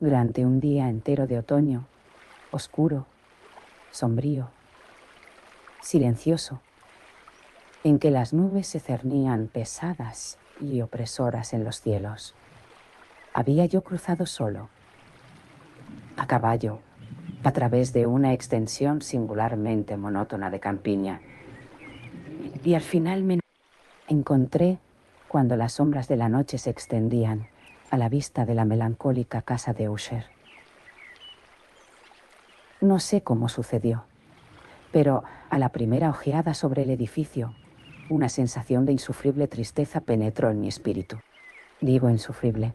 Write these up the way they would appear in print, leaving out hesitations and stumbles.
Durante un día entero de otoño, oscuro, sombrío, silencioso, en que las nubes se cernían pesadas y opresoras en los cielos, había yo cruzado solo, a caballo, a través de una extensión singularmente monótona de campiña, y al final me encontré cuando las sombras de la noche se extendían a la vista de la melancólica casa de Usher. No sé cómo sucedió, pero a la primera ojeada sobre el edificio, una sensación de insufrible tristeza penetró en mi espíritu. Digo insufrible,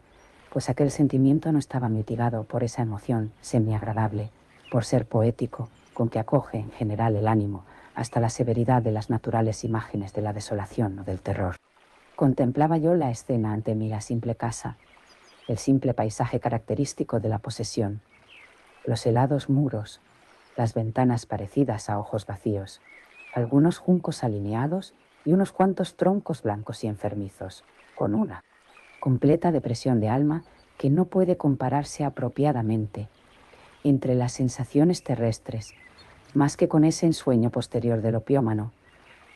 pues aquel sentimiento no estaba mitigado por esa emoción semiagradable, por ser poético, con que acoge en general el ánimo hasta la severidad de las naturales imágenes de la desolación o del terror. Contemplaba yo la escena ante mí, la simple casa, el simple paisaje característico de la posesión, los helados muros, las ventanas parecidas a ojos vacíos, algunos juncos alineados y unos cuantos troncos blancos y enfermizos, con una completa depresión de alma que no puede compararse apropiadamente entre las sensaciones terrestres, más que con ese ensueño posterior del opiómano,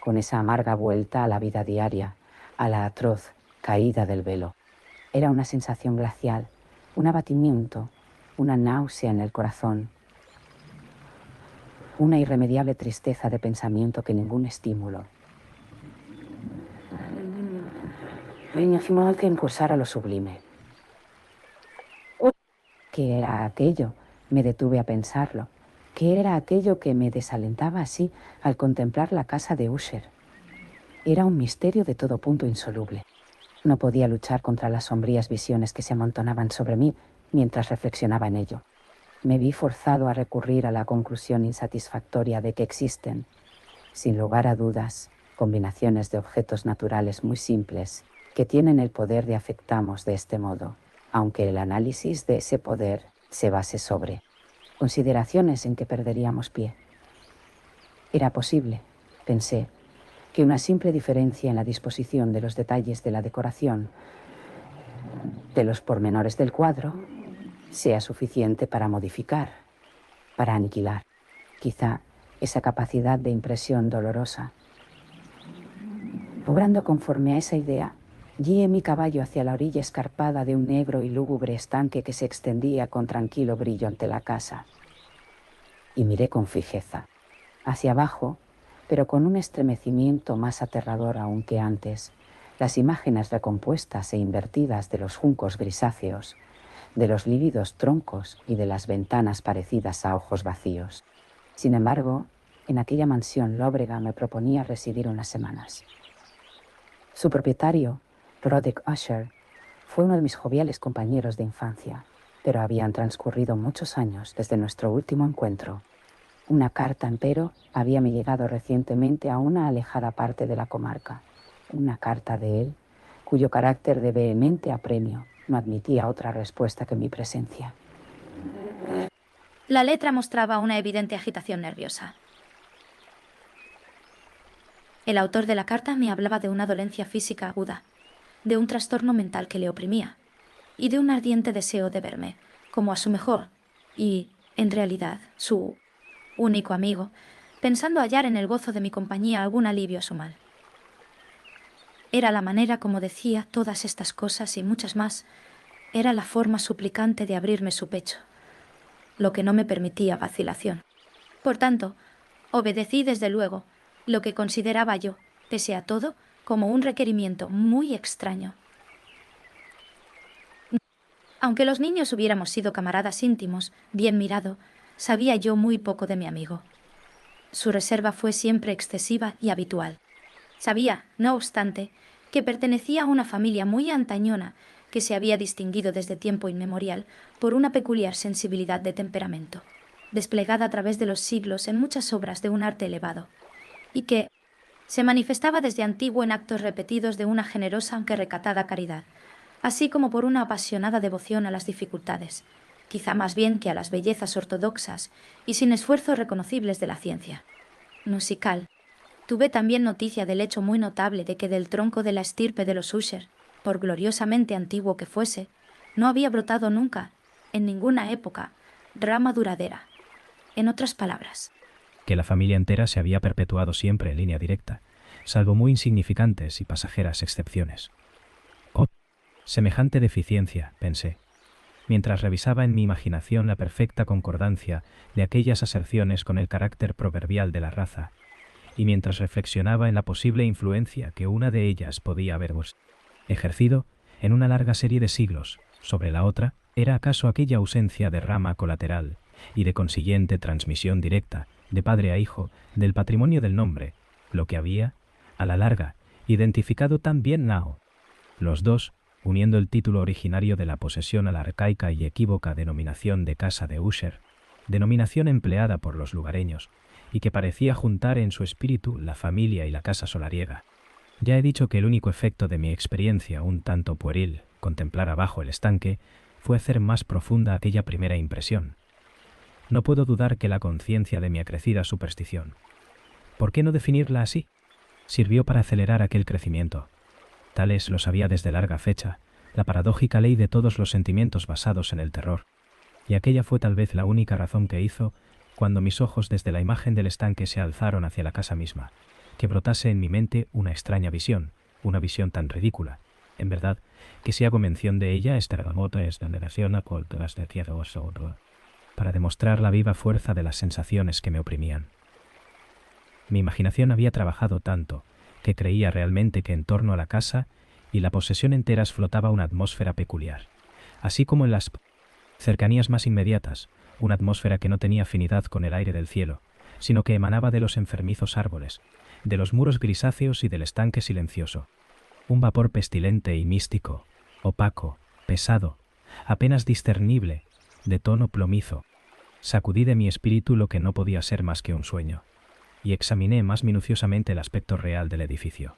con esa amarga vuelta a la vida diaria, a la atroz caída del velo. Era una sensación glacial, un abatimiento, una náusea en el corazón, una irremediable tristeza de pensamiento que ningún estímulo que impulsara lo sublime. ¿Qué era aquello? Me detuve a pensarlo. ¿Qué era aquello que me desalentaba así al contemplar la casa de Usher? Era un misterio de todo punto insoluble. No podía luchar contra las sombrías visiones que se amontonaban sobre mí mientras reflexionaba en ello. Me vi forzado a recurrir a la conclusión insatisfactoria de que existen, sin lugar a dudas, combinaciones de objetos naturales muy simples que tienen el poder de afectarnos de este modo, aunque el análisis de ese poder se base sobre consideraciones en que perderíamos pie. Era posible, pensé, que una simple diferencia en la disposición de los detalles de la decoración, de los pormenores del cuadro, sea suficiente para modificar, para aniquilar, quizá esa capacidad de impresión dolorosa. Obrando conforme a esa idea, guié mi caballo hacia la orilla escarpada de un negro y lúgubre estanque que se extendía con tranquilo brillo ante la casa. Y miré con fijeza, hacia abajo, pero con un estremecimiento más aterrador aún que antes, las imágenes recompuestas e invertidas de los juncos grisáceos, de los lívidos troncos y de las ventanas parecidas a ojos vacíos. Sin embargo, en aquella mansión lóbrega me proponía residir unas semanas. Su propietario, Roderick Usher, fue uno de mis joviales compañeros de infancia, pero habían transcurrido muchos años desde nuestro último encuentro. Una carta, empero, habíame llegado recientemente a una alejada parte de la comarca. Una carta de él, cuyo carácter de vehemente apremio no admitía otra respuesta que mi presencia. La letra mostraba una evidente agitación nerviosa. El autor de la carta me hablaba de una dolencia física aguda, de un trastorno mental que le oprimía, y de un ardiente deseo de verme, como a su mejor, y, en realidad, su único amigo, pensando hallar en el gozo de mi compañía algún alivio a su mal. Era la manera como decía todas estas cosas y muchas más, era la forma suplicante de abrirme su pecho, lo que no me permitía vacilación. Por tanto, obedecí desde luego lo que consideraba yo, pese a todo, como un requerimiento muy extraño. Aunque los niños hubiéramos sido camaradas íntimos, bien mirado, sabía yo muy poco de mi amigo. Su reserva fue siempre excesiva y habitual. Sabía, no obstante, que pertenecía a una familia muy antañona que se había distinguido desde tiempo inmemorial por una peculiar sensibilidad de temperamento, desplegada a través de los siglos en muchas obras de un arte elevado, y que se manifestaba desde antiguo en actos repetidos de una generosa aunque recatada caridad, así como por una apasionada devoción a las dificultades, quizá más bien que a las bellezas ortodoxas y sin esfuerzos reconocibles de la ciencia. Musical. Tuve también noticia del hecho muy notable de que del tronco de la estirpe de los Usher, por gloriosamente antiguo que fuese, no había brotado nunca, en ninguna época, rama duradera. En otras palabras, que la familia entera se había perpetuado siempre en línea directa, salvo muy insignificantes y pasajeras excepciones. Oh, semejante deficiencia, pensé, mientras revisaba en mi imaginación la perfecta concordancia de aquellas aserciones con el carácter proverbial de la raza, y mientras reflexionaba en la posible influencia que una de ellas podía haber ejercido en una larga serie de siglos sobre la otra. ¿Era acaso aquella ausencia de rama colateral y de consiguiente transmisión directa, de padre a hijo, del patrimonio del nombre, lo que había, a la larga, identificado tan bien Nao? Los dos, uniendo el título originario de la posesión a la arcaica y equívoca denominación de casa de Usher, denominación empleada por los lugareños, y que parecía juntar en su espíritu la familia y la casa solariega. Ya he dicho que el único efecto de mi experiencia, un tanto pueril, contemplar abajo el estanque, fue hacer más profunda aquella primera impresión. No puedo dudar que la conciencia de mi acrecida superstición, ¿por qué no definirla así?, sirvió para acelerar aquel crecimiento. Tales lo sabía desde larga fecha, la paradójica ley de todos los sentimientos basados en el terror, y aquella fue tal vez la única razón que hizo, cuando mis ojos desde la imagen del estanque se alzaron hacia la casa misma, que brotase en mi mente una extraña visión, una visión tan ridícula, en verdad, que si hago mención de ella, para demostrar la viva fuerza de las sensaciones que me oprimían. Mi imaginación había trabajado tanto, que creía realmente que en torno a la casa y la posesión enteras flotaba una atmósfera peculiar, así como en las cercanías más inmediatas, una atmósfera que no tenía afinidad con el aire del cielo, sino que emanaba de los enfermizos árboles, de los muros grisáceos y del estanque silencioso. Un vapor pestilente y místico, opaco, pesado, apenas discernible, de tono plomizo. Sacudí de mi espíritu lo que no podía ser más que un sueño, y examiné más minuciosamente el aspecto real del edificio.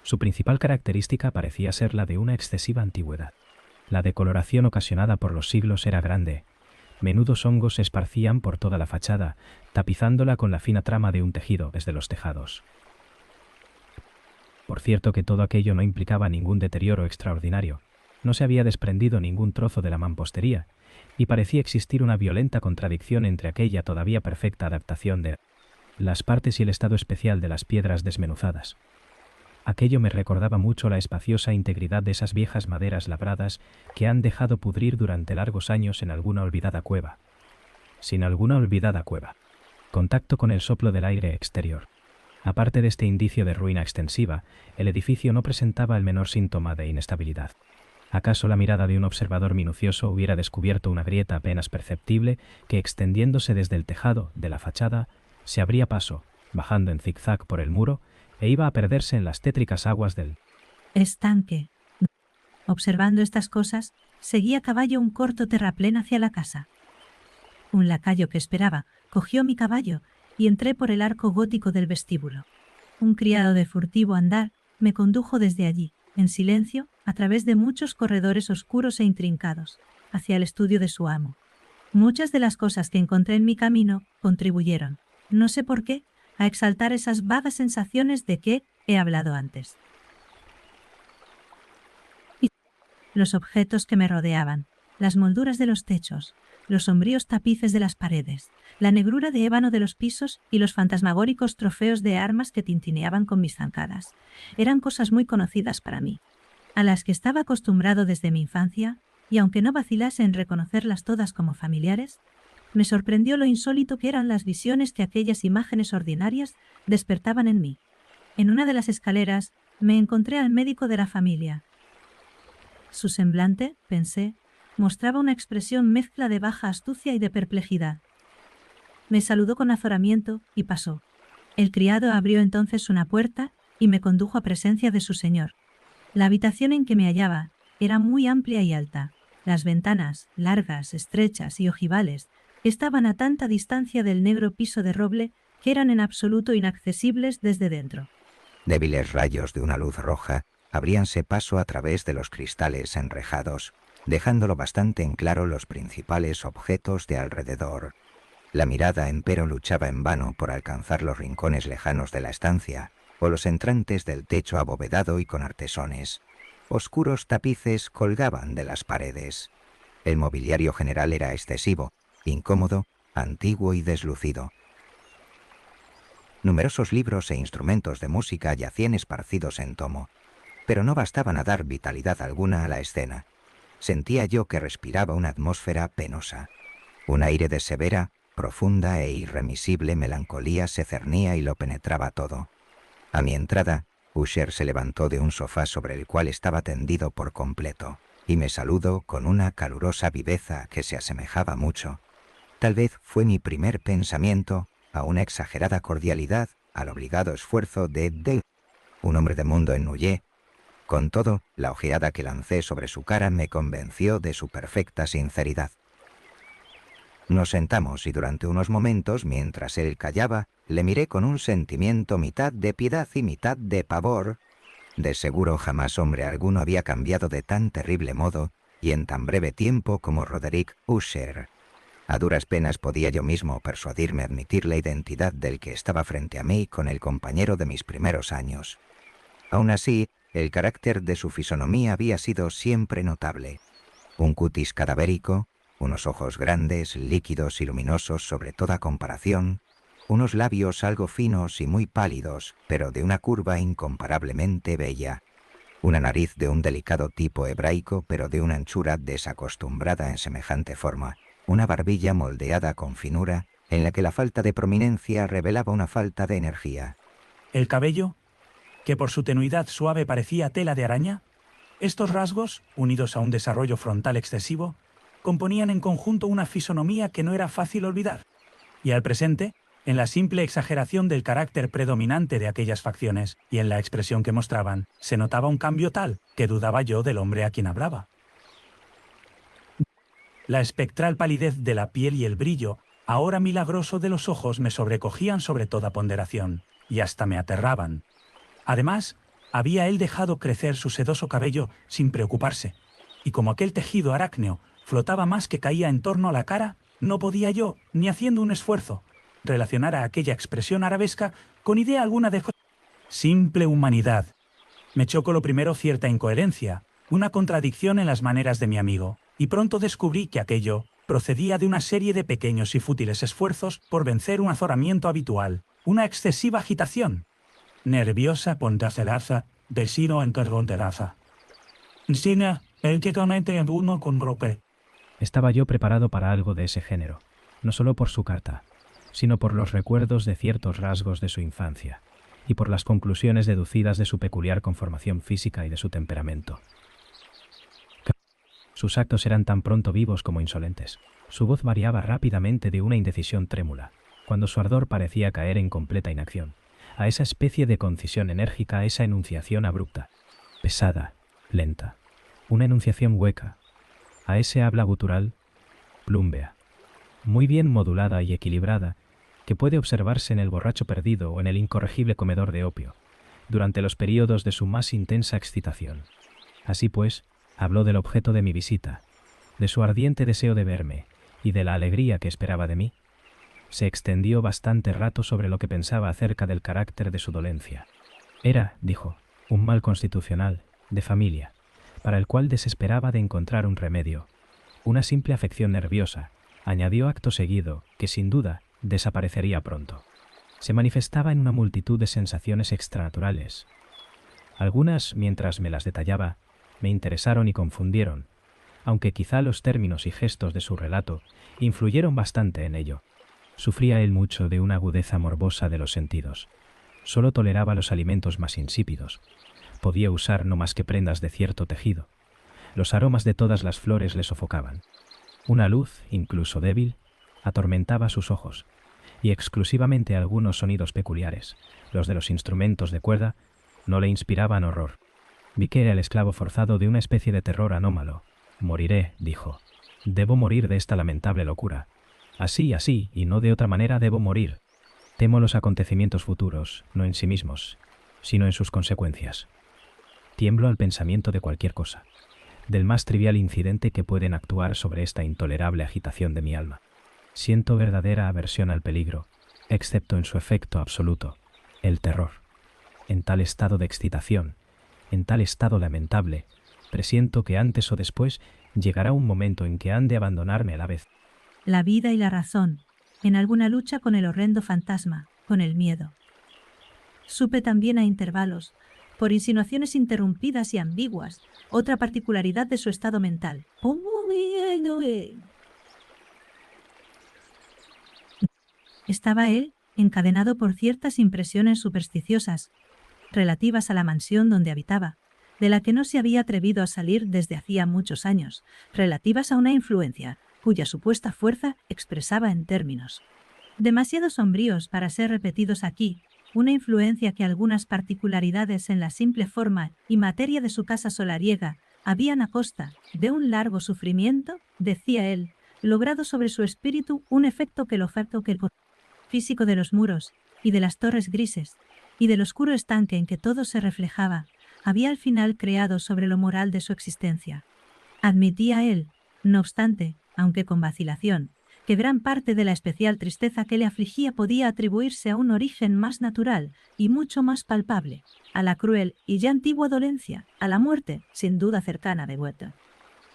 Su principal característica parecía ser la de una excesiva antigüedad. La decoloración ocasionada por los siglos era grande. Menudos hongos se esparcían por toda la fachada, tapizándola con la fina trama de un tejido desde los tejados. Por cierto que todo aquello no implicaba ningún deterioro extraordinario. No se había desprendido ningún trozo de la mampostería, y parecía existir una violenta contradicción entre aquella todavía perfecta adaptación de las partes y el estado especial de las piedras desmenuzadas. Aquello me recordaba mucho la espaciosa integridad de esas viejas maderas labradas que han dejado pudrir durante largos años en alguna olvidada cueva. Sin alguna olvidada cueva. Contacto con el soplo del aire exterior. Aparte de este indicio de ruina extensiva, el edificio no presentaba el menor síntoma de inestabilidad. ¿Acaso la mirada de un observador minucioso hubiera descubierto una grieta apenas perceptible que, extendiéndose desde el tejado de la fachada, se abría paso, bajando en zigzag por el muro, e iba a perderse en las tétricas aguas del estanque? Observando estas cosas, seguí a caballo un corto terraplén hacia la casa. Un lacayo que esperaba cogió mi caballo y entré por el arco gótico del vestíbulo. Un criado de furtivo andar me condujo desde allí, en silencio, a través de muchos corredores oscuros e intrincados, hacia el estudio de su amo. Muchas de las cosas que encontré en mi camino contribuyeron, no sé por qué, a exaltar esas vagas sensaciones de que he hablado antes. Y los objetos que me rodeaban, las molduras de los techos, los sombríos tapices de las paredes, la negrura de ébano de los pisos y los fantasmagóricos trofeos de armas que tintineaban con mis zancadas, eran cosas muy conocidas para mí, a las que estaba acostumbrado desde mi infancia, y aunque no vacilase en reconocerlas todas como familiares, me sorprendió lo insólito que eran las visiones que aquellas imágenes ordinarias despertaban en mí. En una de las escaleras me encontré al médico de la familia. Su semblante, pensé, mostraba una expresión mezcla de baja astucia y de perplejidad. Me saludó con azoramiento y pasó. El criado abrió entonces una puerta y me condujo a presencia de su señor. La habitación en que me hallaba era muy amplia y alta. Las ventanas, largas, estrechas y ojivales, estaban a tanta distancia del negro piso de roble que eran en absoluto inaccesibles desde dentro. Débiles rayos de una luz roja abríanse paso a través de los cristales enrejados, dejándolo bastante en claro los principales objetos de alrededor. La mirada, empero, luchaba en vano por alcanzar los rincones lejanos de la estancia o los entrantes del techo abovedado y con artesones. Oscuros tapices colgaban de las paredes. El mobiliario general era excesivo, incómodo, antiguo y deslucido. Numerosos libros e instrumentos de música yacían esparcidos en tomo, pero no bastaban a dar vitalidad alguna a la escena. Sentía yo que respiraba una atmósfera penosa. Un aire de severa, profunda e irremisible melancolía se cernía y lo penetraba todo. A mi entrada, Usher se levantó de un sofá sobre el cual estaba tendido por completo, y me saludó con una calurosa viveza que se asemejaba mucho. Tal vez fue mi primer pensamiento a una exagerada cordialidad al obligado esfuerzo de un hombre de mundo en Nuyé. Con todo, la ojeada que lancé sobre su cara me convenció de su perfecta sinceridad. Nos sentamos y durante unos momentos, mientras él callaba, le miré con un sentimiento mitad de piedad y mitad de pavor. De seguro jamás hombre alguno había cambiado de tan terrible modo y en tan breve tiempo como Roderick Usher. A duras penas podía yo mismo persuadirme a admitir la identidad del que estaba frente a mí con el compañero de mis primeros años. Aún así, el carácter de su fisonomía había sido siempre notable. Un cutis cadavérico, unos ojos grandes, líquidos y luminosos sobre toda comparación, unos labios algo finos y muy pálidos, pero de una curva incomparablemente bella, una nariz de un delicado tipo hebraico, pero de una anchura desacostumbrada en semejante forma, una barbilla moldeada con finura, en la que la falta de prominencia revelaba una falta de energía. El cabello, que por su tenuidad suave parecía tela de araña, estos rasgos, unidos a un desarrollo frontal excesivo, componían en conjunto una fisonomía que no era fácil olvidar, y al presente, en la simple exageración del carácter predominante de aquellas facciones y en la expresión que mostraban, se notaba un cambio tal que dudaba yo del hombre a quien hablaba. La espectral palidez de la piel y el brillo, ahora milagroso de los ojos, me sobrecogían sobre toda ponderación, y hasta me aterraban. Además, había él dejado crecer su sedoso cabello sin preocuparse, y como aquel tejido arácneo flotaba más que caía en torno a la cara, no podía yo, ni haciendo un esfuerzo, relacionar a aquella expresión arabesca con idea alguna de simple humanidad. Me chocó lo primero cierta incoherencia, una contradicción en las maneras de mi amigo, y pronto descubrí que aquello procedía de una serie de pequeños y fútiles esfuerzos por vencer un azoramiento habitual, una excesiva agitación. Nerviosa pontaceraza, vecino en carbonteraza. Sina, el que comete en uno con rope. Estaba yo preparado para algo de ese género, no solo por su carta, sino por los recuerdos de ciertos rasgos de su infancia, y por las conclusiones deducidas de su peculiar conformación física y de su temperamento. Sus actos eran tan pronto vivos como insolentes. Su voz variaba rápidamente de una indecisión trémula, cuando su ardor parecía caer en completa inacción, a esa especie de concisión enérgica, a esa enunciación abrupta, pesada, lenta, una enunciación hueca, a ese habla gutural, plúmbea, muy bien modulada y equilibrada, que puede observarse en el borracho perdido o en el incorregible comedor de opio, durante los períodos de su más intensa excitación. Así pues, habló del objeto de mi visita, de su ardiente deseo de verme y de la alegría que esperaba de mí. Se extendió bastante rato sobre lo que pensaba acerca del carácter de su dolencia. Era, dijo, un mal constitucional, de familia, para el cual desesperaba de encontrar un remedio. Una simple afección nerviosa, añadió acto seguido, que sin duda desaparecería pronto. Se manifestaba en una multitud de sensaciones extranaturales. Algunas, mientras me las detallaba, me interesaron y confundieron, aunque quizá los términos y gestos de su relato influyeron bastante en ello. Sufría él mucho de una agudeza morbosa de los sentidos. Solo toleraba los alimentos más insípidos. Podía usar no más que prendas de cierto tejido. Los aromas de todas las flores le sofocaban. Una luz, incluso débil, atormentaba sus ojos, y exclusivamente algunos sonidos peculiares, los de los instrumentos de cuerda, no le inspiraban horror. Vi que era el esclavo forzado de una especie de terror anómalo. Moriré, dijo. Debo morir de esta lamentable locura. Así, y no de otra manera debo morir. Temo los acontecimientos futuros, no en sí mismos, sino en sus consecuencias. Tiemblo al pensamiento de cualquier cosa, del más trivial incidente que pueden actuar sobre esta intolerable agitación de mi alma. Siento verdadera aversión al peligro, excepto en su efecto absoluto, el terror. En tal estado de excitación, en tal estado lamentable, presiento que antes o después Llegará un momento en que han de abandonarme a la vez. La vida y la razón, en alguna lucha con el horrendo fantasma, con el miedo. Supe también a intervalos, por insinuaciones interrumpidas y ambiguas, otra particularidad de su estado mental. Estaba él encadenado por ciertas impresiones supersticiosas, relativas a la mansión donde habitaba, de la que no se había atrevido a salir desde hacía muchos años, relativas a una influencia, cuya supuesta fuerza expresaba en términos demasiado sombríos para ser repetidos aquí, una influencia que algunas particularidades en la simple forma y materia de su casa solariega habían a costa de un largo sufrimiento, decía él, logrado sobre su espíritu un efecto que el físico de los muros y de las torres grises y del oscuro estanque en que todo se reflejaba, había al final creado sobre lo moral de su existencia. Admitía él, no obstante, aunque con vacilación, que gran parte de la especial tristeza que le afligía podía atribuirse a un origen más natural y mucho más palpable, a la cruel y ya antigua dolencia, a la muerte, sin duda cercana de Goethe.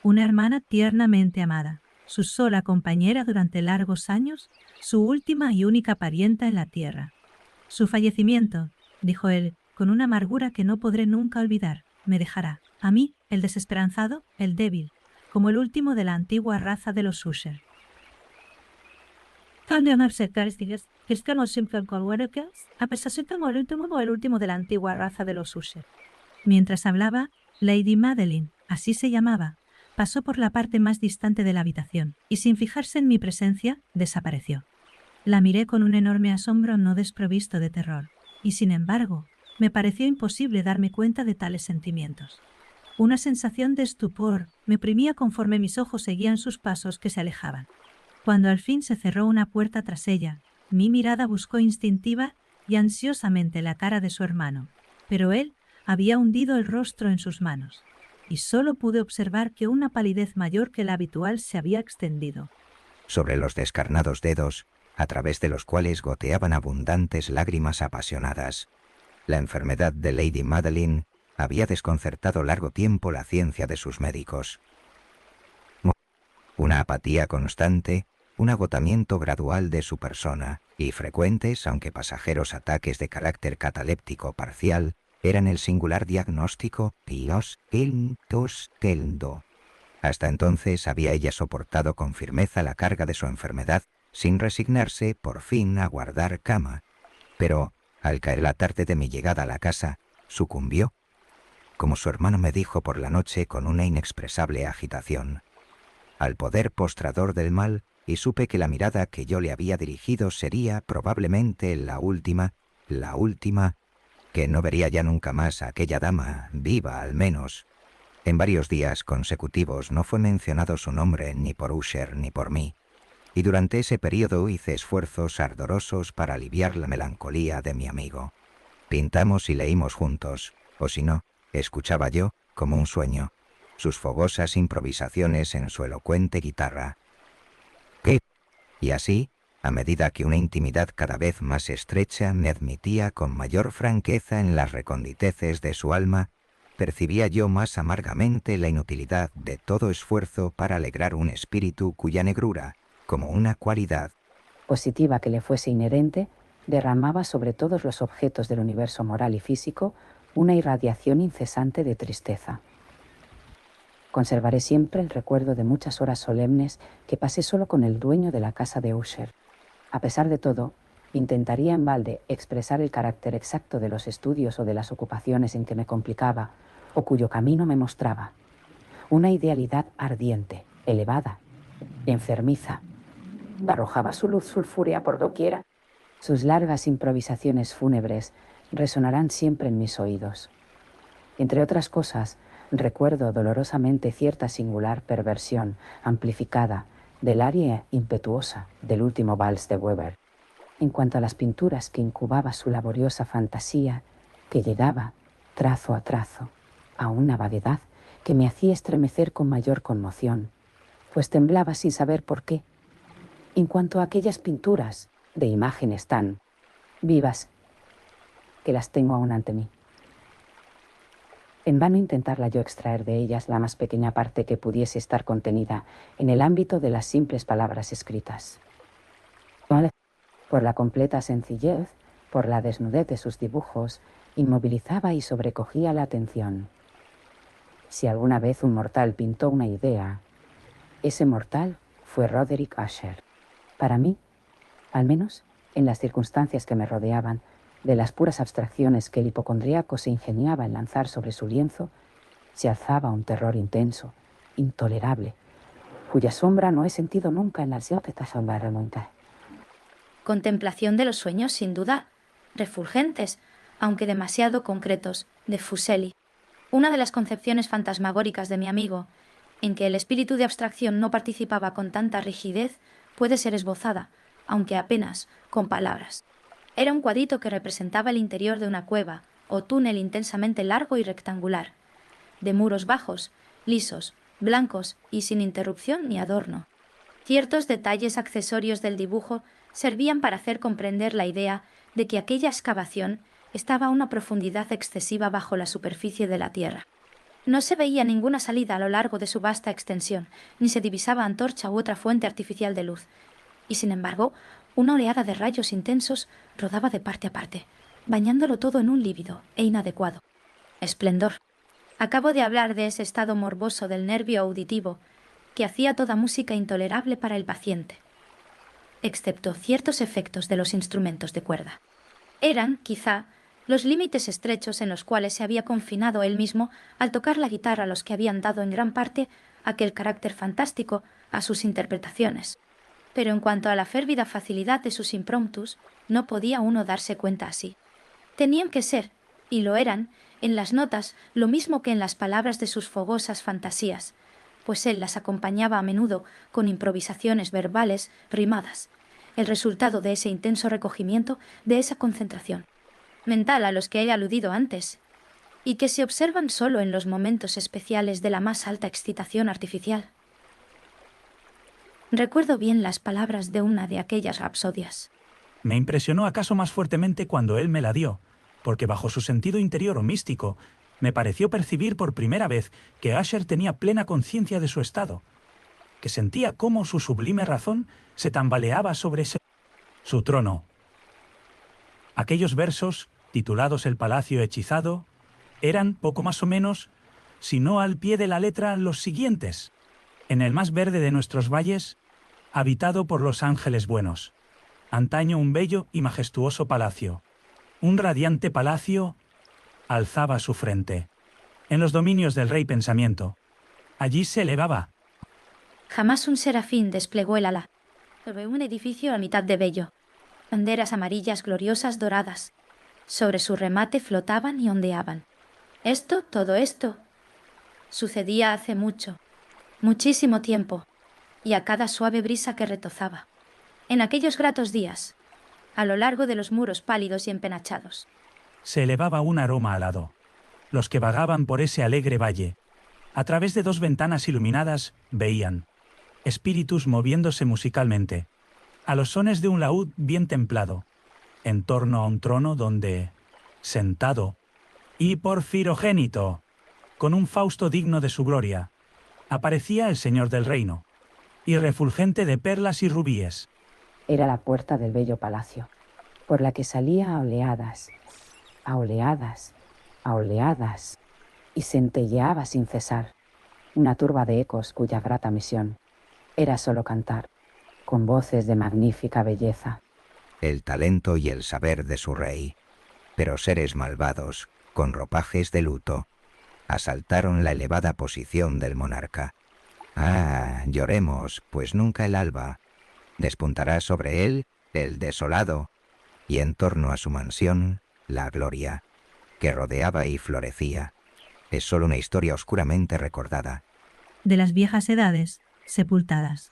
Una hermana tiernamente amada, su sola compañera durante largos años, su última y única parienta en la tierra. Su fallecimiento, dijo él, con una amargura que no podré nunca olvidar, me dejará, a mí, el desesperanzado, el débil, como el último de la antigua raza de los Usher. A pesar de como el último de la antigua raza de los Usher. Mientras hablaba, Lady Madeline, así se llamaba, pasó por la parte más distante de la habitación y sin fijarse en mi presencia, desapareció. La miré con un enorme asombro no desprovisto de terror, y sin embargo, me pareció imposible darme cuenta de tales sentimientos. Una sensación de estupor me oprimía conforme mis ojos seguían sus pasos que se alejaban. Cuando al fin se cerró una puerta tras ella, mi mirada buscó instintiva y ansiosamente la cara de su hermano, pero él había hundido el rostro en sus manos, y solo pude observar que una palidez mayor que la habitual se había extendido sobre los descarnados dedos, a través de los cuales goteaban abundantes lágrimas apasionadas. La enfermedad de Lady Madeline había desconcertado largo tiempo la ciencia de sus médicos. Una apatía constante, un agotamiento gradual de su persona y frecuentes, aunque pasajeros ataques de carácter cataléptico parcial, eran el singular diagnóstico Pios Keldo. Hasta entonces había ella soportado con firmeza la carga de su enfermedad, sin resignarse, por fin, a guardar cama. Pero, al caer la tarde de mi llegada a la casa, sucumbió, como su hermano me dijo por la noche con una inexpresable agitación, al poder postrador del mal, y supe que la mirada que yo le había dirigido sería probablemente la última, que no vería ya nunca más a aquella dama, viva al menos. En varios días consecutivos no fue mencionado su nombre ni por Usher ni por mí, y durante ese período hice esfuerzos ardorosos para aliviar la melancolía de mi amigo. Pintamos y leímos juntos, o si no, escuchaba yo, como un sueño, sus fogosas improvisaciones en su elocuente guitarra. Y así, a medida que una intimidad cada vez más estrecha me admitía con mayor franqueza en las reconditeces de su alma, percibía yo más amargamente la inutilidad de todo esfuerzo para alegrar un espíritu cuya negrura, como una cualidad positiva que le fuese inherente, derramaba sobre todos los objetos del universo moral y físico una irradiación incesante de tristeza. Conservaré siempre el recuerdo de muchas horas solemnes que pasé solo con el dueño de la casa de Usher. A pesar de todo, intentaría en balde expresar el carácter exacto de los estudios o de las ocupaciones en que me complicaba, o cuyo camino me mostraba. Una idealidad ardiente, elevada, enfermiza. Arrojaba su luz sulfúrea por doquiera. Sus largas improvisaciones fúnebres resonarán siempre en mis oídos. Entre otras cosas, recuerdo dolorosamente cierta singular perversión amplificada del aria impetuosa del último vals de Weber. En cuanto a las pinturas que incubaba su laboriosa fantasía, que llegaba, trazo a trazo, a una vaguedad que me hacía estremecer con mayor conmoción, pues temblaba sin saber por qué. En cuanto a aquellas pinturas de imágenes tan vivas, que las tengo aún ante mí. En vano intentarla yo extraer de ellas la más pequeña parte que pudiese estar contenida en el ámbito de las simples palabras escritas. Por la completa sencillez, por la desnudez de sus dibujos, inmovilizaba y sobrecogía la atención. Si alguna vez un mortal pintó una idea, ese mortal fue Roderick Usher. Para mí, al menos en las circunstancias que me rodeaban, de las puras abstracciones que el hipocondríaco se ingeniaba en lanzar sobre su lienzo, se alzaba un terror intenso, intolerable, cuya sombra no he sentido nunca en las montañas. Contemplación de los sueños, sin duda, refulgentes, aunque demasiado concretos, de Fuseli. Una de las concepciones fantasmagóricas de mi amigo, en que el espíritu de abstracción no participaba con tanta rigidez, puede ser esbozada, aunque apenas, con palabras. Era un cuadrito que representaba el interior de una cueva o túnel intensamente largo y rectangular, de muros bajos, lisos, blancos y sin interrupción ni adorno. Ciertos detalles accesorios del dibujo servían para hacer comprender la idea de que aquella excavación estaba a una profundidad excesiva bajo la superficie de la tierra. No se veía ninguna salida a lo largo de su vasta extensión, ni se divisaba antorcha u otra fuente artificial de luz. Y sin embargo, una oleada de rayos intensos rodaba de parte a parte, bañándolo todo en un lívido e inadecuado esplendor. Acabo de hablar de ese estado morboso del nervio auditivo que hacía toda música intolerable para el paciente, excepto ciertos efectos de los instrumentos de cuerda. Eran, quizá, los límites estrechos en los cuales se había confinado él mismo al tocar la guitarra los que habían dado en gran parte aquel carácter fantástico a sus interpretaciones. Pero en cuanto a la férvida facilidad de sus impromptus, no podía uno darse cuenta así. Tenían que ser, y lo eran, en las notas lo mismo que en las palabras de sus fogosas fantasías, pues él las acompañaba a menudo con improvisaciones verbales rimadas, el resultado de ese intenso recogimiento, de esa concentración mental a los que he aludido antes, y que se observan solo en los momentos especiales de la más alta excitación artificial. Recuerdo bien las palabras de una de aquellas rapsodias. Me impresionó acaso más fuertemente cuando él me la dio, porque bajo su sentido interior o místico, me pareció percibir por primera vez que Usher tenía plena conciencia de su estado, que sentía cómo su sublime razón se tambaleaba sobre su trono. Aquellos versos, titulados El Palacio Hechizado, eran poco más o menos, si no al pie de la letra, los siguientes. En el más verde de nuestros valles, habitado por los ángeles buenos. Antaño un bello y majestuoso palacio. Un radiante palacio alzaba su frente. En los dominios del rey pensamiento. Allí se elevaba. Jamás un serafín desplegó el ala sobre un edificio a mitad de bello. Banderas amarillas gloriosas doradas. Sobre su remate flotaban y ondeaban. Todo esto, sucedía hace mucho, muchísimo tiempo, y a cada suave brisa que retozaba. En aquellos gratos días, a lo largo de los muros pálidos y empenachados. Se elevaba un aroma alado. Los que vagaban por ese alegre valle, a través de 2 ventanas iluminadas, veían espíritus moviéndose musicalmente, a los sones de un laúd bien templado, en torno a un trono donde, sentado y porfirogénito, con un Fausto digno de su gloria, aparecía el señor del reino, y refulgente de perlas y rubíes. Era la puerta del bello palacio, por la que salía a oleadas, a oleadas, a oleadas, y centelleaba sin cesar, una turba de ecos cuya grata misión era solo cantar, con voces de magnífica belleza, el talento y el saber de su rey. Pero seres malvados, con ropajes de luto, asaltaron la elevada posición del monarca. Ah, lloremos, pues nunca el alba despuntará sobre él el desolado, y en torno a su mansión la gloria, que rodeaba y florecía. Es solo una historia oscuramente recordada. De las viejas edades, sepultadas.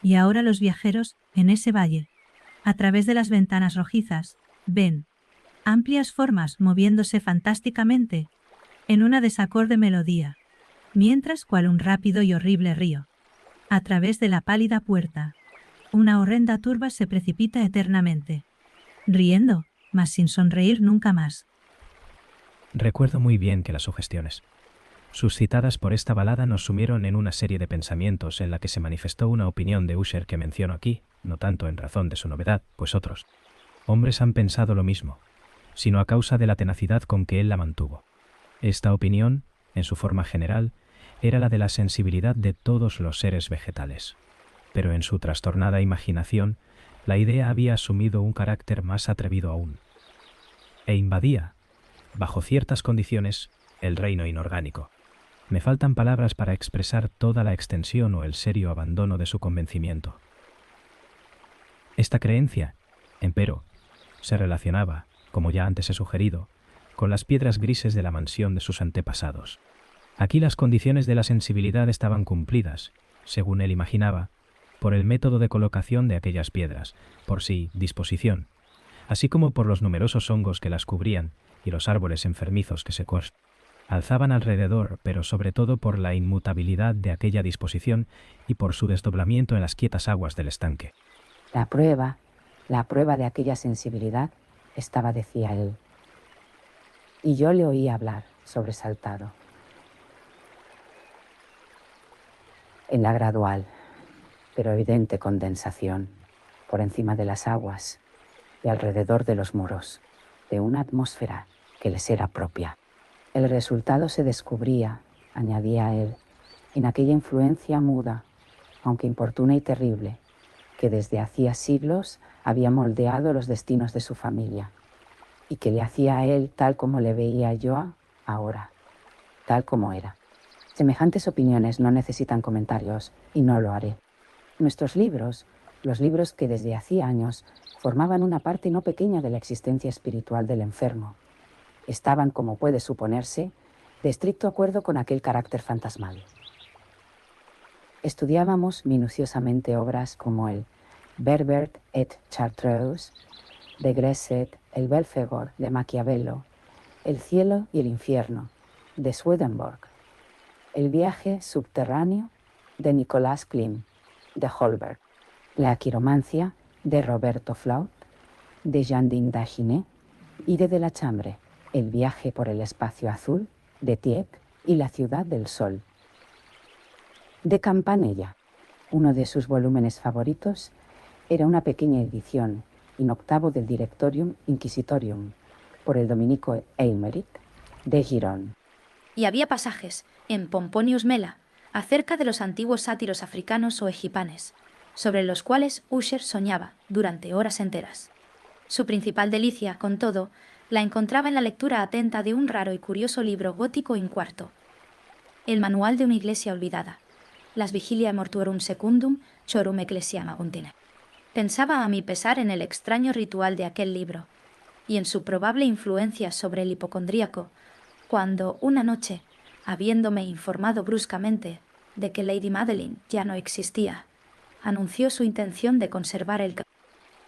Y ahora los viajeros, en ese valle, a través de las ventanas rojizas, ven amplias formas moviéndose fantásticamente en una desacorde melodía, mientras cual un rápido y horrible río, a través de la pálida puerta, una horrenda turba se precipita eternamente, riendo, mas sin sonreír nunca más. Recuerdo muy bien que las sugestiones suscitadas por esta balada nos sumieron en una serie de pensamientos en la que se manifestó una opinión de Usher que menciono aquí, no tanto en razón de su novedad, pues otros hombres han pensado lo mismo, sino a causa de la tenacidad con que él la mantuvo. Esta opinión, en su forma general, era la de la sensibilidad de todos los seres vegetales. Pero en su trastornada imaginación, la idea había asumido un carácter más atrevido aún, e invadía, bajo ciertas condiciones, el reino inorgánico. Me faltan palabras para expresar toda la extensión o el serio abandono de su convencimiento. Esta creencia, empero, se relacionaba, como ya antes he sugerido, con las piedras grises de la mansión de sus antepasados. Aquí las condiciones de la sensibilidad estaban cumplidas, según él imaginaba, por el método de colocación de aquellas piedras, por sí, disposición, así como por los numerosos hongos que las cubrían y los árboles enfermizos que se alzaban alrededor, pero sobre todo por la inmutabilidad de aquella disposición y por su desdoblamiento en las quietas aguas del estanque. La prueba de aquella sensibilidad estaba, decía él. Y yo le oí hablar, sobresaltado. En la gradual, pero evidente condensación, por encima de las aguas y alrededor de los muros, de una atmósfera que les era propia. El resultado se descubría, añadía él, en aquella influencia muda, aunque importuna y terrible, que desde hacía siglos había moldeado los destinos de su familia, y que le hacía a él tal como le veía yo ahora, tal como era. Semejantes opiniones no necesitan comentarios, y no lo haré. Nuestros libros, los libros que desde hacía años formaban una parte no pequeña de la existencia espiritual del enfermo, estaban, como puede suponerse, de estricto acuerdo con aquel carácter fantasmal. Estudiábamos minuciosamente obras como el Berbert et Chartreuse de Gresset, el Belphegor de Maquiavelo, El cielo y el infierno de Swedenborg, El viaje subterráneo de Nicolas Klim de Holberg, La quiromancia de Roberto Flaut, de Jean Daginet y de la Chambre, El viaje por el espacio azul de Tieck y La ciudad del sol de Campanella. Uno de sus volúmenes favoritos era una pequeña edición in octavo del Directorium Inquisitorium por el dominico Eymeric de Girón. Y había pasajes en Pomponius Mela acerca de los antiguos sátiros africanos o egipanes, sobre los cuales Usher soñaba durante horas enteras. Su principal delicia, con todo, la encontraba en la lectura atenta de un raro y curioso libro gótico in cuarto, el manual de una iglesia olvidada, Las Vigilia Mortuorum Secundum Chorum Ecclesiam Contine. Pensaba a mi pesar en el extraño ritual de aquel libro y en su probable influencia sobre el hipocondríaco, cuando una noche, habiéndome informado bruscamente de que Lady Madeline ya no existía, anunció su intención de conservar el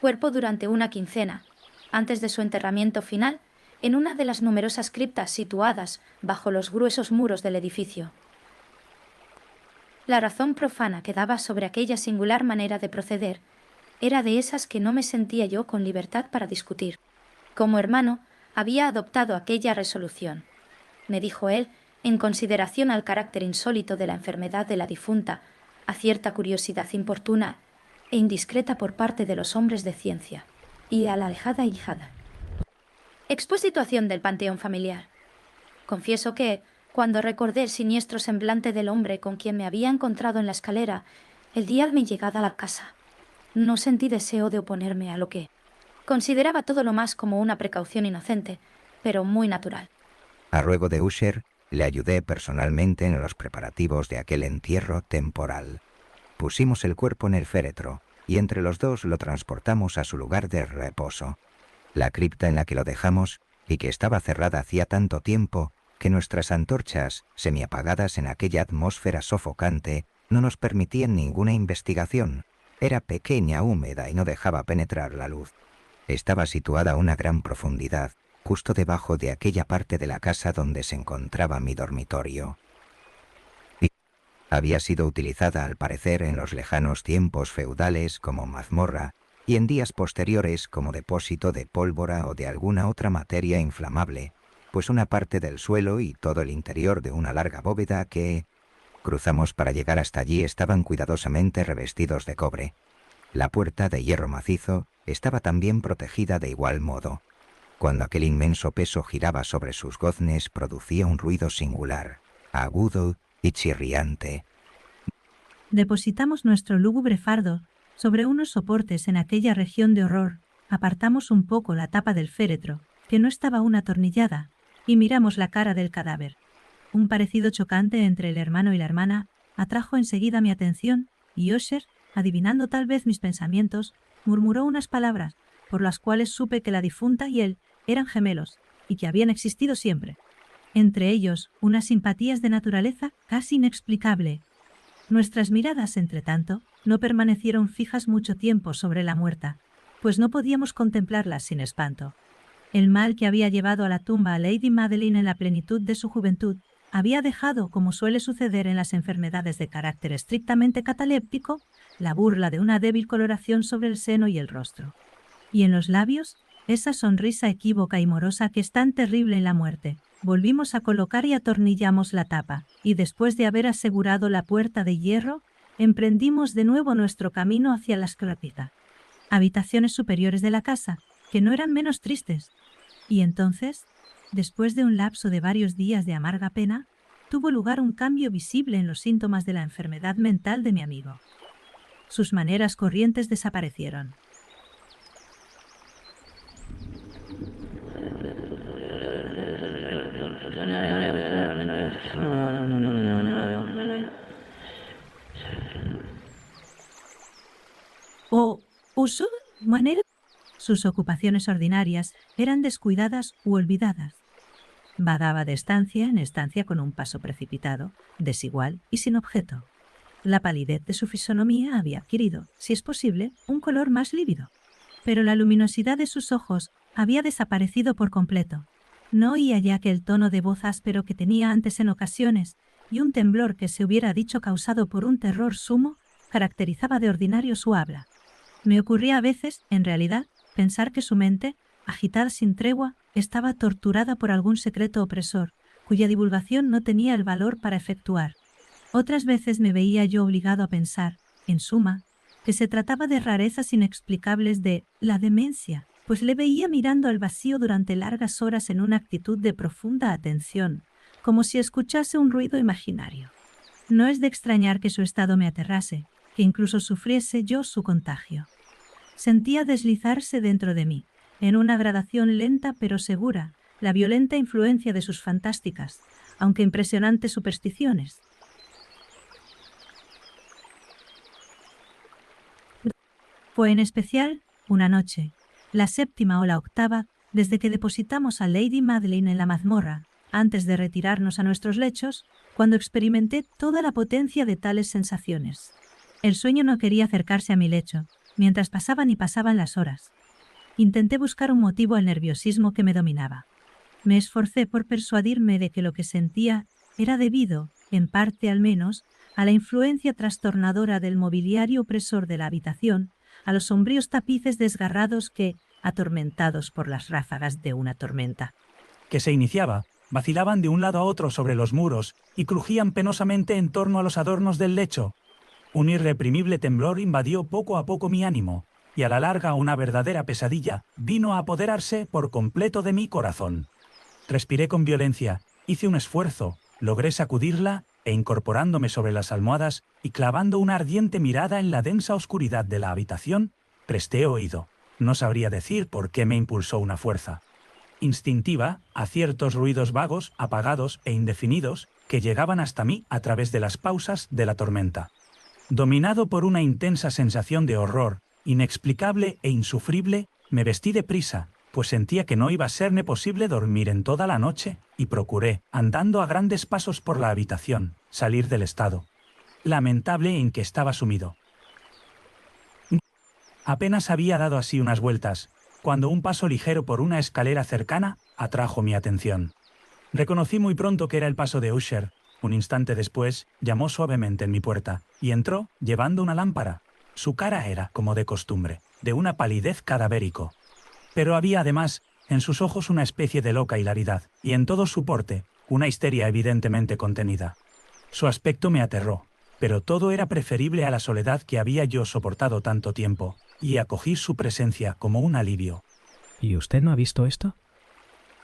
cuerpo durante una quincena, antes de su enterramiento final, en una de las numerosas criptas situadas bajo los gruesos muros del edificio. La razón profana que daba sobre aquella singular manera de proceder era de esas que no me sentía yo con libertad para discutir. Como hermano, había adoptado aquella resolución, me dijo él, en consideración al carácter insólito de la enfermedad de la difunta, a cierta curiosidad importuna e indiscreta por parte de los hombres de ciencia, y a la alejada hijada. Expus situación del panteón familiar. Confieso que, cuando recordé el siniestro semblante del hombre con quien me había encontrado en la escalera el día de mi llegada a la casa, no sentí deseo de oponerme a lo que consideraba todo lo más como una precaución inocente, pero muy natural. A ruego de Usher, le ayudé personalmente en los preparativos de aquel entierro temporal. Pusimos el cuerpo en el féretro y entre los dos lo transportamos a su lugar de reposo. La cripta en la que lo dejamos, y que estaba cerrada hacía tanto tiempo que nuestras antorchas, semiapagadas en aquella atmósfera sofocante, no nos permitían ninguna investigación. Era pequeña, húmeda y no dejaba penetrar la luz. Estaba situada a una gran profundidad, justo debajo de aquella parte de la casa donde se encontraba mi dormitorio. Y había sido utilizada al parecer en los lejanos tiempos feudales como mazmorra y en días posteriores como depósito de pólvora o de alguna otra materia inflamable, pues una parte del suelo y todo el interior de una larga bóveda que cruzamos para llegar hasta allí estaban cuidadosamente revestidos de cobre. La puerta, de hierro macizo, estaba también protegida de igual modo. Cuando aquel inmenso peso giraba sobre sus goznes, producía un ruido singular, agudo y chirriante. Depositamos nuestro lúgubre fardo sobre unos soportes en aquella región de horror, apartamos un poco la tapa del féretro, que no estaba aún atornillada, y miramos la cara del cadáver. Un parecido chocante entre el hermano y la hermana atrajo enseguida mi atención, y Usher, adivinando tal vez mis pensamientos, murmuró unas palabras, por las cuales supe que la difunta y él eran gemelos, y que habían existido siempre. Entre ellos, unas simpatías de naturaleza casi inexplicable. Nuestras miradas, entretanto, no permanecieron fijas mucho tiempo sobre la muerta, pues no podíamos contemplarlas sin espanto. El mal que había llevado a la tumba a Lady Madeline en la plenitud de su juventud había dejado, como suele suceder en las enfermedades de carácter estrictamente cataléptico, la burla de una débil coloración sobre el seno y el rostro. Y en los labios, esa sonrisa equívoca y morosa que es tan terrible en la muerte. Volvimos a colocar y atornillamos la tapa, y después de haber asegurado la puerta de hierro, emprendimos de nuevo nuestro camino hacia la esclavita. Habitaciones superiores de la casa, que no eran menos tristes. Y entonces, después de un lapso de varios días de amarga pena, tuvo lugar un cambio visible en los síntomas de la enfermedad mental de mi amigo. Sus maneras corrientes desaparecieron. Su manera. Sus ocupaciones ordinarias eran descuidadas u olvidadas. Vagaba de estancia en estancia con un paso precipitado, desigual y sin objeto. La palidez de su fisonomía había adquirido, si es posible, un color más lívido. Pero la luminosidad de sus ojos había desaparecido por completo. No oía ya que el tono de voz áspero que tenía antes en ocasiones y un temblor que se hubiera dicho causado por un terror sumo caracterizaba de ordinario su habla. Me ocurría a veces, en realidad, pensar que su mente, agitada sin tregua, estaba torturada por algún secreto opresor, cuya divulgación no tenía el valor para efectuar. Otras veces me veía yo obligado a pensar, en suma, que se trataba de rarezas inexplicables de la demencia, pues le veía mirando al vacío durante largas horas en una actitud de profunda atención, como si escuchase un ruido imaginario. No es de extrañar que su estado me aterrase, que incluso sufriese yo su contagio. Sentía deslizarse dentro de mí, en una gradación lenta pero segura, la violenta influencia de sus fantásticas, aunque impresionantes supersticiones. Fue en especial una noche, la 7ª o la 8ª, desde que depositamos a Lady Madeline en la mazmorra, antes de retirarnos a nuestros lechos, cuando experimenté toda la potencia de tales sensaciones. El sueño no quería acercarse a mi lecho, mientras pasaban y pasaban las horas. Intenté buscar un motivo al nerviosismo que me dominaba. Me esforcé por persuadirme de que lo que sentía era debido, en parte al menos, a la influencia trastornadora del mobiliario opresor de la habitación, a los sombríos tapices desgarrados que, atormentados por las ráfagas de una tormenta, que se iniciaba, vacilaban de un lado a otro sobre los muros y crujían penosamente en torno a los adornos del lecho. Un irreprimible temblor invadió poco a poco mi ánimo, y a la larga una verdadera pesadilla vino a apoderarse por completo de mi corazón. Respiré con violencia, hice un esfuerzo, logré sacudirla e incorporándome sobre las almohadas y clavando una ardiente mirada en la densa oscuridad de la habitación, presté oído. No sabría decir por qué me impulsó una fuerza instintiva a ciertos ruidos vagos, apagados e indefinidos que llegaban hasta mí a través de las pausas de la tormenta. Dominado por una intensa sensación de horror, inexplicable e insufrible, me vestí deprisa, pues sentía que no iba a serme posible dormir en toda la noche, y procuré, andando a grandes pasos por la habitación, salir del estado lamentable en que estaba sumido. Apenas había dado así unas vueltas, cuando un paso ligero por una escalera cercana atrajo mi atención. Reconocí muy pronto que era el paso de Usher. Un instante después, llamó suavemente en mi puerta, y entró, llevando una lámpara. Su cara era, como de costumbre, de una palidez cadavérico. Pero había además en sus ojos una especie de loca hilaridad, y en todo su porte, una histeria evidentemente contenida. Su aspecto me aterró, pero todo era preferible a la soledad que había yo soportado tanto tiempo, y acogí su presencia como un alivio. ¿Y usted no ha visto esto?,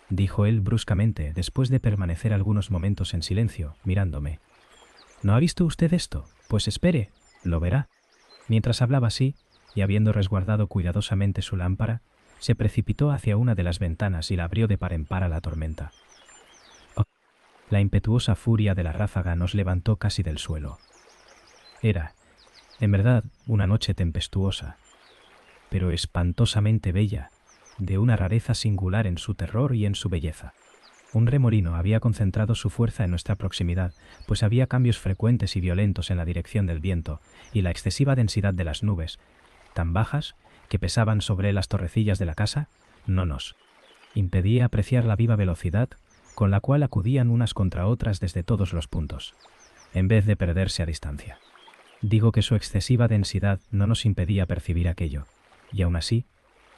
dijo él bruscamente, después de permanecer algunos momentos en silencio, mirándome. ¿No ha visto usted esto? Pues espere, lo verá. Mientras hablaba así, y habiendo resguardado cuidadosamente su lámpara, se precipitó hacia una de las ventanas y la abrió de par en par a la tormenta. Oh, la impetuosa furia de la ráfaga nos levantó casi del suelo. Era, en verdad, una noche tempestuosa, pero espantosamente bella, de una rareza singular en su terror y en su belleza. Un remolino había concentrado su fuerza en nuestra proximidad, pues había cambios frecuentes y violentos en la dirección del viento, y la excesiva densidad de las nubes, tan bajas que pesaban sobre las torrecillas de la casa, no nos impedía apreciar la viva velocidad con la cual acudían unas contra otras desde todos los puntos, en vez de perderse a distancia. Digo que su excesiva densidad no nos impedía percibir aquello, y aún así,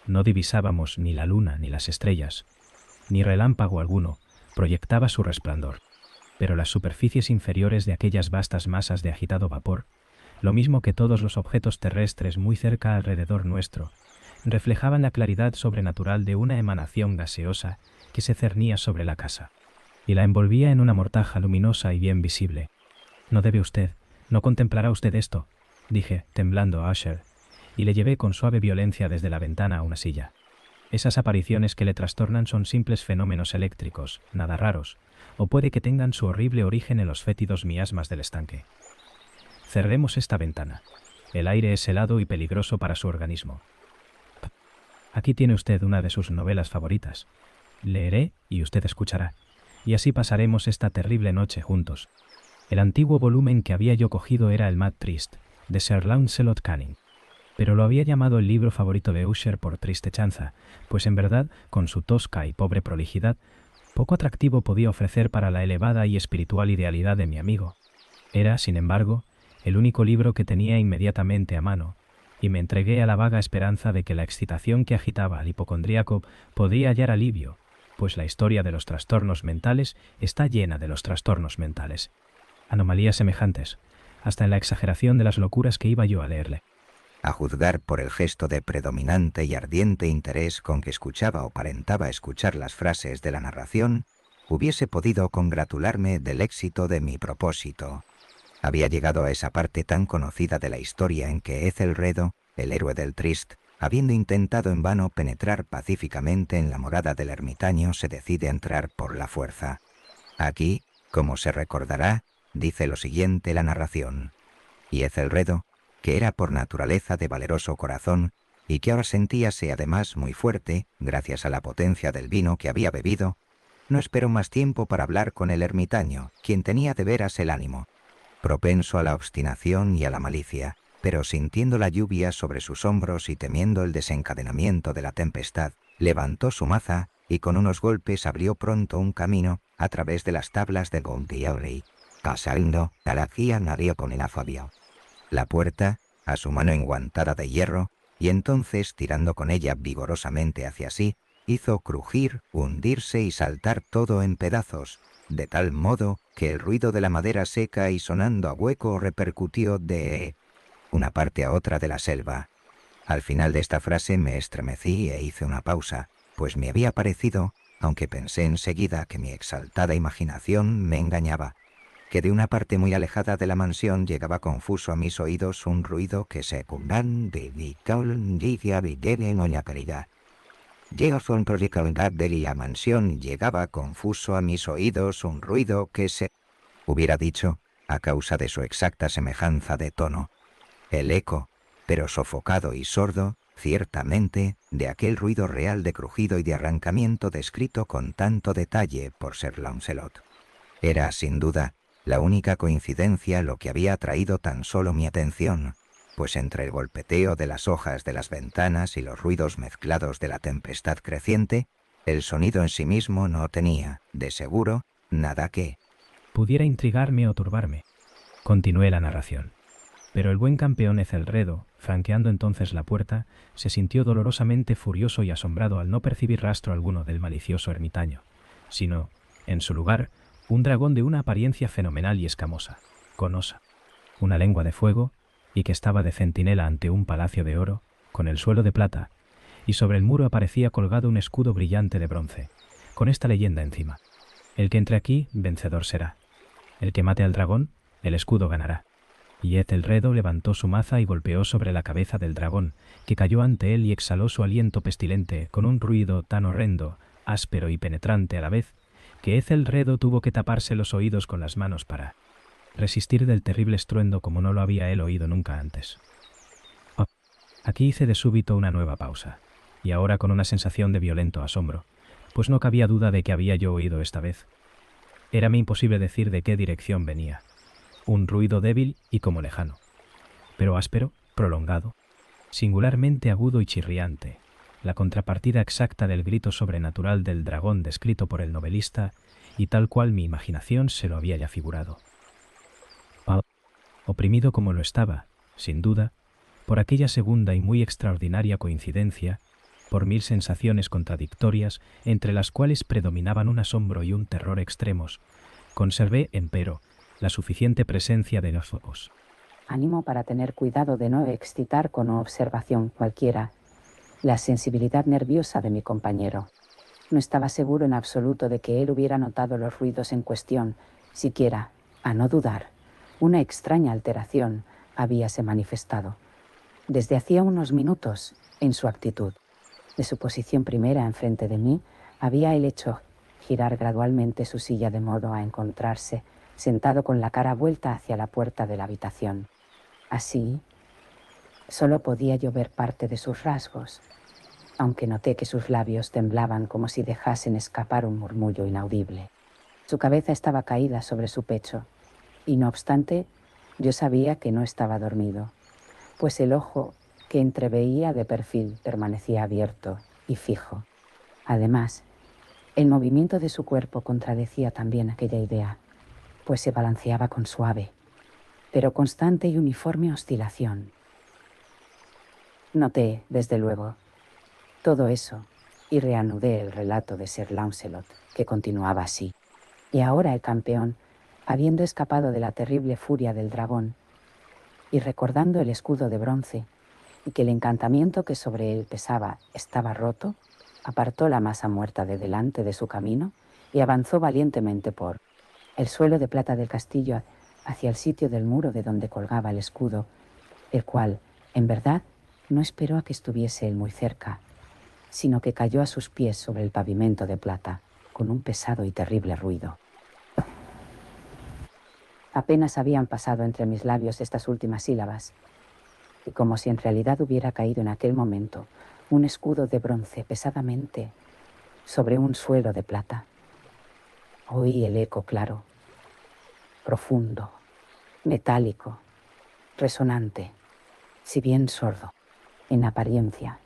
no divisábamos ni la luna ni las estrellas, ni relámpago alguno proyectaba su resplandor, pero las superficies inferiores de aquellas vastas masas de agitado vapor, lo mismo que todos los objetos terrestres muy cerca alrededor nuestro, reflejaban la claridad sobrenatural de una emanación gaseosa que se cernía sobre la casa, y la envolvía en una mortaja luminosa y bien visible. «No debe usted, no contemplará usted esto», dije, temblando a Usher, y le llevé con suave violencia desde la ventana a una silla. Esas apariciones que le trastornan son simples fenómenos eléctricos, nada raros, o puede que tengan su horrible origen en los fétidos miasmas del estanque. Cerremos esta ventana. El aire es helado y peligroso para su organismo. Aquí tiene usted una de sus novelas favoritas. Leeré y usted escuchará, y así pasaremos esta terrible noche juntos. El antiguo volumen que había yo cogido era el Mad Trist, de Sir Launcelot Canning, pero lo había llamado el libro favorito de Usher por triste chanza, pues en verdad, con su tosca y pobre prolijidad, poco atractivo podía ofrecer para la elevada y espiritual idealidad de mi amigo. Era, sin embargo, el único libro que tenía inmediatamente a mano, y me entregué a la vaga esperanza de que la excitación que agitaba al hipocondríaco podría hallar alivio, pues la historia de los trastornos mentales está llena de los trastornos mentales. Anomalías semejantes, hasta en la exageración de las locuras que iba yo a leerle. A juzgar por el gesto de predominante y ardiente interés con que escuchaba o aparentaba escuchar las frases de la narración, hubiese podido congratularme del éxito de mi propósito. Había llegado a esa parte tan conocida de la historia en que Ethelredo, el héroe del Trist, habiendo intentado en vano penetrar pacíficamente en la morada del ermitaño, se decide a entrar por la fuerza. Aquí, como se recordará, dice lo siguiente la narración: y Ethelredo, que era por naturaleza de valeroso corazón, y que ahora sentíase además muy fuerte, gracias a la potencia del vino que había bebido, no esperó más tiempo para hablar con el ermitaño, quien tenía de veras el ánimo, propenso a la obstinación y a la malicia, pero sintiendo la lluvia sobre sus hombros y temiendo el desencadenamiento de la tempestad, levantó su maza y con unos golpes abrió pronto un camino a través de las tablas de Gontiauri, casando a la guía nario con el afabio. La puerta, a su mano enguantada de hierro, y entonces, tirando con ella vigorosamente hacia sí, hizo crujir, hundirse y saltar todo en pedazos, de tal modo que el ruido de la madera seca y sonando a hueco repercutió de una parte a otra de la selva. Al final de esta frase me estremecí e hice una pausa, pues me había parecido, aunque pensé enseguida que mi exaltada imaginación me engañaba, que de una parte muy alejada de la mansión llegaba confuso a mis oídos un ruido que se cumban de la caridad. De la mansión llegaba confuso a mis oídos un ruido que se hubiera dicho, a causa de su exacta semejanza de tono, el eco, pero sofocado y sordo, ciertamente, de aquel ruido real de crujido y de arrancamiento descrito con tanto detalle por Sir Launcelot. Era, sin duda, la única coincidencia lo que había atraído tan solo mi atención, pues entre el golpeteo de las hojas de las ventanas y los ruidos mezclados de la tempestad creciente, el sonido en sí mismo no tenía, de seguro, nada que pudiera intrigarme o turbarme. Continué la narración. Pero el buen campeón Ethelredo, Franqueando entonces la puerta, se sintió dolorosamente furioso y asombrado al no percibir rastro alguno del malicioso ermitaño, sino, en su lugar, un dragón de una apariencia fenomenal y escamosa, con osa, una lengua de fuego, y que estaba de centinela ante un palacio de oro, con el suelo de plata, y sobre el muro aparecía colgado un escudo brillante de bronce, con esta leyenda encima: el que entre aquí, vencedor será. El que mate al dragón, el escudo ganará. Y Ethelredo levantó su maza y golpeó sobre la cabeza del dragón, que cayó ante él y exhaló su aliento pestilente con un ruido tan horrendo, áspero y penetrante a la vez, que Ethelredo tuvo que taparse los oídos con las manos para resistir del terrible estruendo como no lo había él oído nunca antes. Oh, aquí hice de súbito una nueva pausa, y ahora con una sensación de violento asombro, pues no cabía duda de que había yo oído esta vez. Érame imposible decir de qué dirección venía. Un ruido débil y como lejano, pero áspero, prolongado, singularmente agudo y chirriante, la contrapartida exacta del grito sobrenatural del dragón descrito por el novelista y tal cual mi imaginación se lo había ya figurado. Oprimido como lo estaba, sin duda, por aquella segunda y muy extraordinaria coincidencia, por mil sensaciones contradictorias entre las cuales predominaban un asombro y un terror extremos, conservé, empero, la suficiente presencia de los ojos. Ánimo para tener cuidado de no excitar con observación cualquiera la sensibilidad nerviosa de mi compañero. No estaba seguro en absoluto de que él hubiera notado los ruidos en cuestión, siquiera, a no dudar, una extraña alteración habíase manifestado, desde hacía unos minutos, en su actitud. De su posición primera enfrente de mí, había él hecho girar gradualmente su silla de modo a encontrarse sentado con la cara vuelta hacia la puerta de la habitación. Así, solo podía yo ver parte de sus rasgos, aunque noté que sus labios temblaban como si dejasen escapar un murmullo inaudible. Su cabeza estaba caída sobre su pecho, y no obstante, yo sabía que no estaba dormido, pues el ojo que entreveía de perfil permanecía abierto y fijo. Además, el movimiento de su cuerpo contradecía también aquella idea, pues se balanceaba con suave, pero constante y uniforme oscilación. Noté, desde luego, todo eso y reanudé el relato de Sir Launcelot, que continuaba así. Y ahora el campeón, habiendo escapado de la terrible furia del dragón y recordando el escudo de bronce y que el encantamiento que sobre él pesaba estaba roto, apartó la masa muerta de delante de su camino y avanzó valientemente por el suelo de plata del castillo hacia el sitio del muro de donde colgaba el escudo, el cual, en verdad, no esperó a que estuviese él muy cerca, sino que cayó a sus pies sobre el pavimento de plata, con un pesado y terrible ruido. Apenas habían pasado entre mis labios estas últimas sílabas, y como si en realidad hubiera caído en aquel momento un escudo de bronce pesadamente sobre un suelo de plata, oí el eco claro, profundo, metálico, resonante, si bien sordo, en apariencia.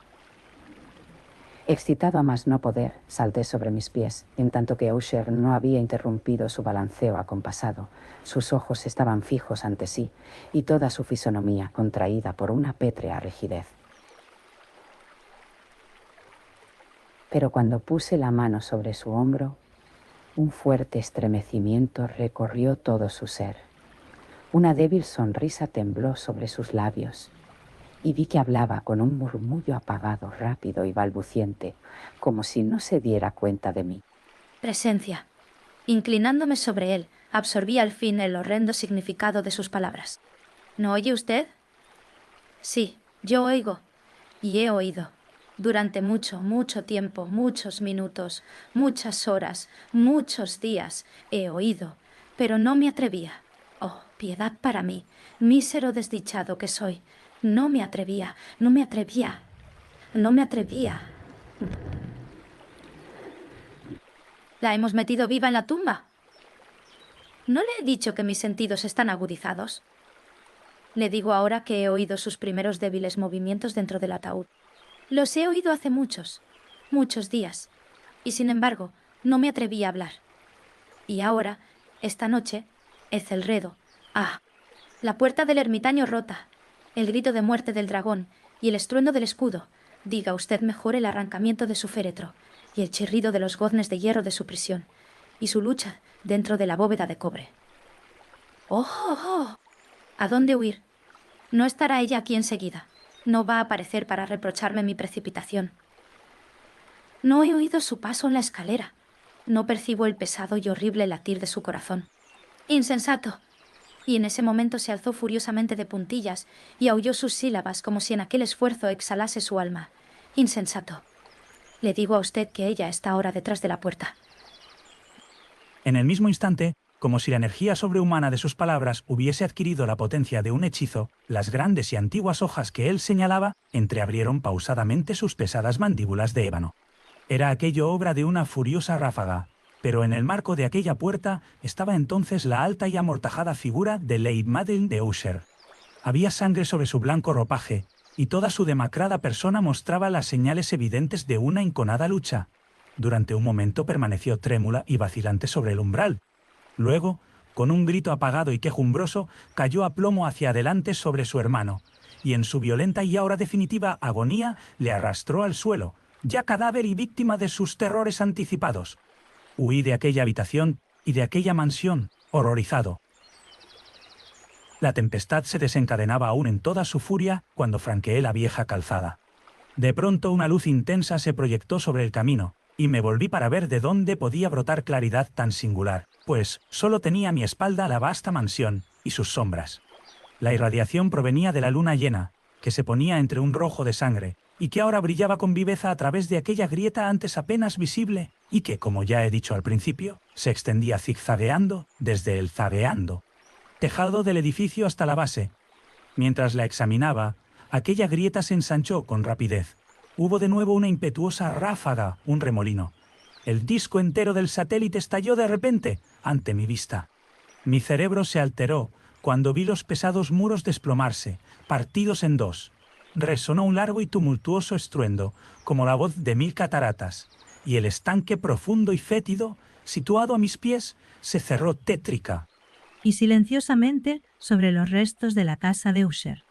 Excitado a más no poder, salté sobre mis pies, en tanto que Usher no había interrumpido su balanceo acompasado. Sus ojos estaban fijos ante sí, y toda su fisonomía contraída por una pétrea rigidez. Pero cuando puse la mano sobre su hombro, un fuerte estremecimiento recorrió todo su ser. Una débil sonrisa tembló sobre sus labios, y vi que hablaba con un murmullo apagado, rápido y balbuciente, como si no se diera cuenta de mí. Presencia. Inclinándome sobre él, absorbí al fin el horrendo significado de sus palabras. ¿No oye usted? Sí, yo oigo. Y he oído. Durante mucho, mucho tiempo, muchos minutos, muchas horas, muchos días, he oído, pero no me atrevía. Oh, piedad para mí, mísero desdichado que soy. No me atrevía, no me atrevía, no me atrevía. ¿La hemos metido viva en la tumba? ¿No le he dicho que mis sentidos están agudizados? Le digo ahora que he oído sus primeros débiles movimientos dentro del ataúd. Los he oído hace muchos, muchos días, y sin embargo, no me atreví a hablar. Y ahora, esta noche, Ethelredo. ¡Ah! La puerta del ermitaño rota. el grito de muerte del dragón y el estruendo del escudo, diga usted mejor el arrancamiento de su féretro y el chirrido de los goznes de hierro de su prisión y su lucha dentro de la bóveda de cobre. ¡Oh, oh, oh! ¿A dónde huir? No estará ella aquí enseguida. No va a aparecer para reprocharme mi precipitación. No he oído su paso en la escalera. No percibo el pesado y horrible latir de su corazón. ¡Insensato! Y en ese momento se alzó furiosamente de puntillas y aulló sus sílabas como si en aquel esfuerzo exhalase su alma. ¡Insensato! Le digo a usted que ella está ahora detrás de la puerta. En el mismo instante, como si la energía sobrehumana de sus palabras hubiese adquirido la potencia de un hechizo, las grandes y antiguas hojas que él señalaba entreabrieron pausadamente sus pesadas mandíbulas de ébano. Era aquello obra de una furiosa ráfaga, pero en el marco de aquella puerta estaba entonces la alta y amortajada figura de Lady Madeline de Usher. Había sangre sobre su blanco ropaje, y toda su demacrada persona mostraba las señales evidentes de una enconada lucha. Durante un momento permaneció trémula y vacilante sobre el umbral. Luego, con un grito apagado y quejumbroso, cayó a plomo hacia adelante sobre su hermano, y en su violenta y ahora definitiva agonía le arrastró al suelo, ya cadáver y víctima de sus terrores anticipados. Huí de aquella habitación y de aquella mansión, horrorizado. La tempestad se desencadenaba aún en toda su furia cuando franqueé la vieja calzada. De pronto una luz intensa se proyectó sobre el camino, y me volví para ver de dónde podía brotar claridad tan singular, pues solo tenía a mi espalda la vasta mansión y sus sombras. La irradiación provenía de la luna llena, que se ponía entre un rojo de sangre, y que ahora brillaba con viveza a través de aquella grieta antes apenas visible, y que, como ya he dicho al principio, se extendía zigzagueando desde el zagueando tejado del edificio hasta la base. Mientras la examinaba, aquella grieta se ensanchó con rapidez. Hubo de nuevo una impetuosa ráfaga, un remolino. El disco entero del satélite estalló de repente ante mi vista. Mi cerebro se alteró cuando vi los pesados muros desplomarse, partidos en dos. Resonó un largo y tumultuoso estruendo, como la voz de 1000 cataratas, y el estanque profundo y fétido, situado a mis pies, se cerró tétrica. Y silenciosamente sobre los restos de la casa de Usher.